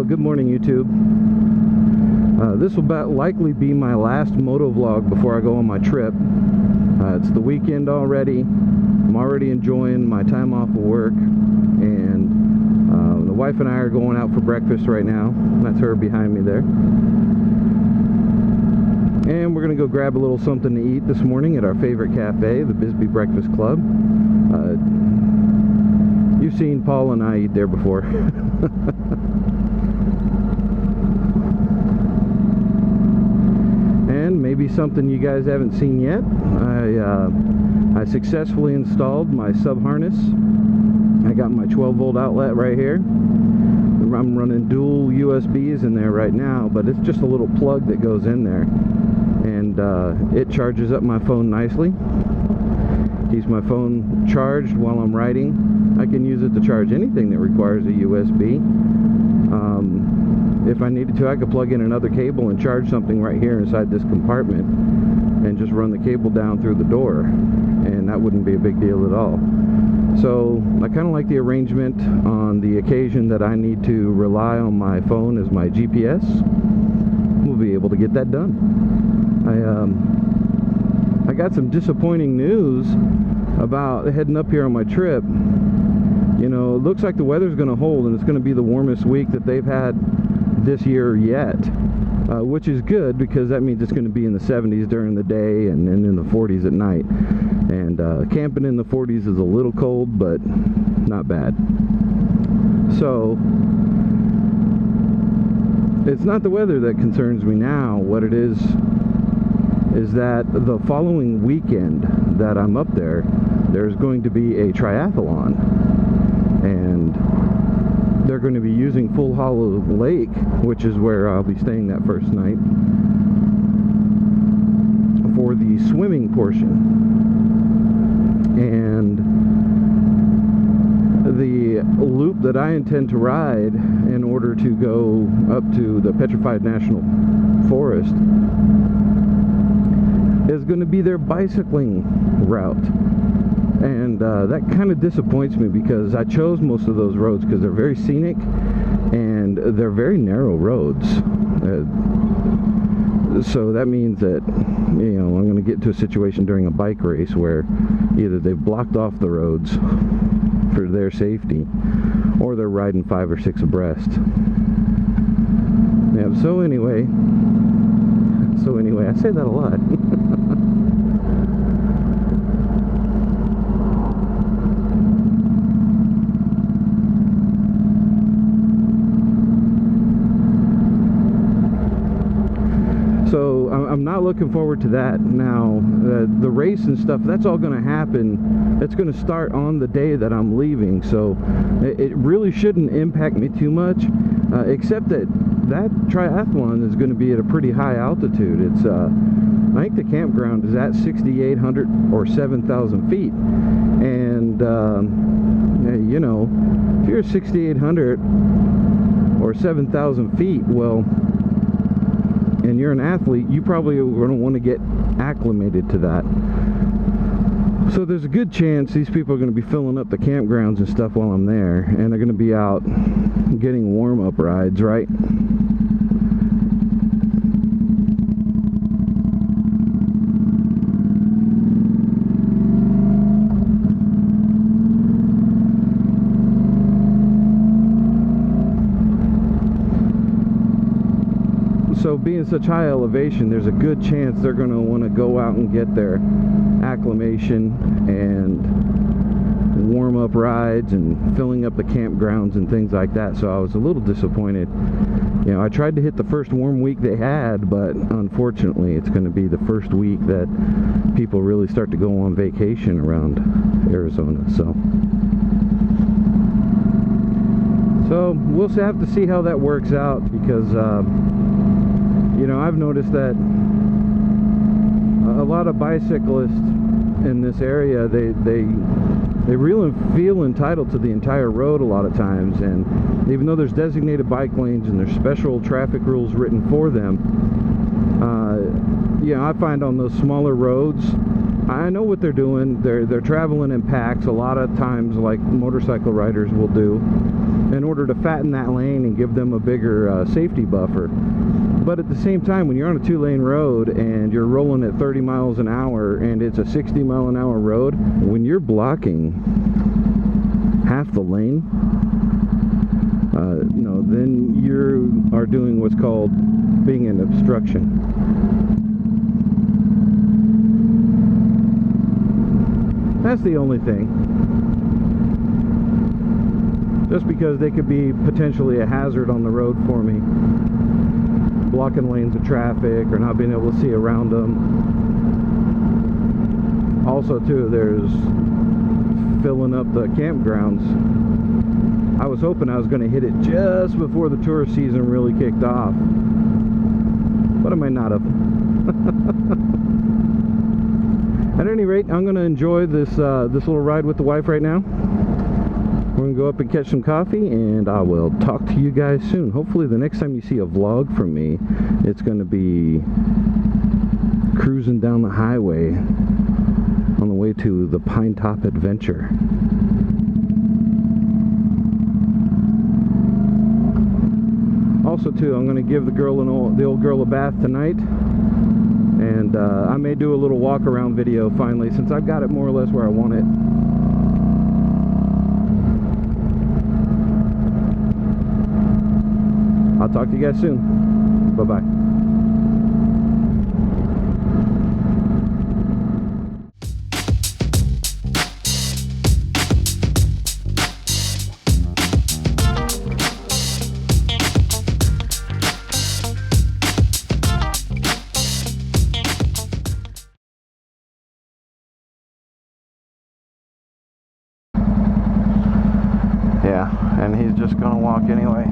Good morning, YouTube. This will likely be my last motovlog before I go on my trip. It's the weekend already. I'm already enjoying my time off of work, and the wife and I are going out for breakfast right now. That's her behind me there. And we're going to go grab a little something to eat this morning at our favorite cafe, the Bisbee Breakfast Club. You've seen Paul and I eat there before. And maybe something you guys haven't seen yet. I successfully installed my sub harness. I got my 12-volt outlet right here. I'm running dual USBs in there right now, but it's just a little plug that goes in there, and it charges up my phone nicely. Keeps my phone charged while I'm riding. I can use it to charge anything that requires a USB. If I needed to, I could plug in another cable and charge something right here inside this compartment and just run the cable down through the door, and that wouldn't be a big deal at all. So I kind of like the arrangement on the occasion that I need to rely on my phone as my GPS. We'll be able to get that done. I got some disappointing news about heading up here on my trip. You know, it looks like the weather's going to hold, and it's going to be the warmest week that they've had this year yet, which is good because that means it's going to be in the 70s during the day and in the 40s at night. And camping in the 40s is a little cold, but not bad. So it's not the weather that concerns me now. What it is that the following weekend that I'm up there, there's going to be a triathlon, and they're going to be using Full Hollow Lake, which is where I'll be staying that first night, for the swimming portion. And the loop that I intend to ride in order to go up to the Petrified National Forest is going to be their bicycling route. And that kind of disappoints me because I chose most of those roads because they're very scenic and they're very narrow roads. So that means that, you know, I'm going to get into a situation during a bike race where either they've blocked off the roads for their safety, or they're riding 5 or 6 abreast. Yeah, so anyway, I say that a lot. So I'm not looking forward to that. Now, the race and stuff, that's all going to happen. It's going to start on the day that I'm leaving, so it really shouldn't impact me too much, except that triathlon is going to be at a pretty high altitude. It's I think the campground is at 6,800 or 7,000 feet, and you know, if you're 6,800 or 7,000 feet, well, and you're an athlete, you probably are going to want to get acclimated to that. So there's a good chance these people are going to be filling up the campgrounds and stuff while I'm there, and they're going to be out getting warm-up rides, right? So being such high elevation, there's a good chance they're going to want to go out and get their acclimation and warm-up rides and filling up the campgrounds and things like that. So I was a little disappointed. You know, I tried to hit the first warm week they had, but unfortunately it's going to be the first week that people really start to go on vacation around Arizona. So we'll have to see how that works out, because you know, I've noticed that a lot of bicyclists in this area, they really feel entitled to the entire road a lot of times, and even though there's designated bike lanes and there's special traffic rules written for them, you know, I find on those smaller roads, I know what they're doing. They're traveling in packs a lot of times, like motorcycle riders will do, in order to fatten that lane and give them a bigger safety buffer. But at the same time, when you're on a 2-lane road and you're rolling at 30 miles an hour and it's a 60-mile-an-hour road, when you're blocking half the lane, then you are doing what's called being an obstruction. That's the only thing. Just because they could be potentially a hazard on the road for me, blocking lanes of traffic or not being able to see around them. Also too, there's filling up the campgrounds. I was hoping I was going to hit it just before the tourist season really kicked off, but I might not have. At any rate, I'm going to enjoy this this little ride with the wife right now. We're going to go up and catch some coffee, and I will talk to you guys soon. Hopefully the next time you see a vlog from me, it's going to be cruising down the highway on the way to the Pinetop adventure. Also too, I'm going to give the old girl a bath tonight, and I may do a little walk around video finally, since I've got it more or less where I want it. I'll talk to you guys soon. Bye-bye. Yeah, and he's just gonna walk anyway.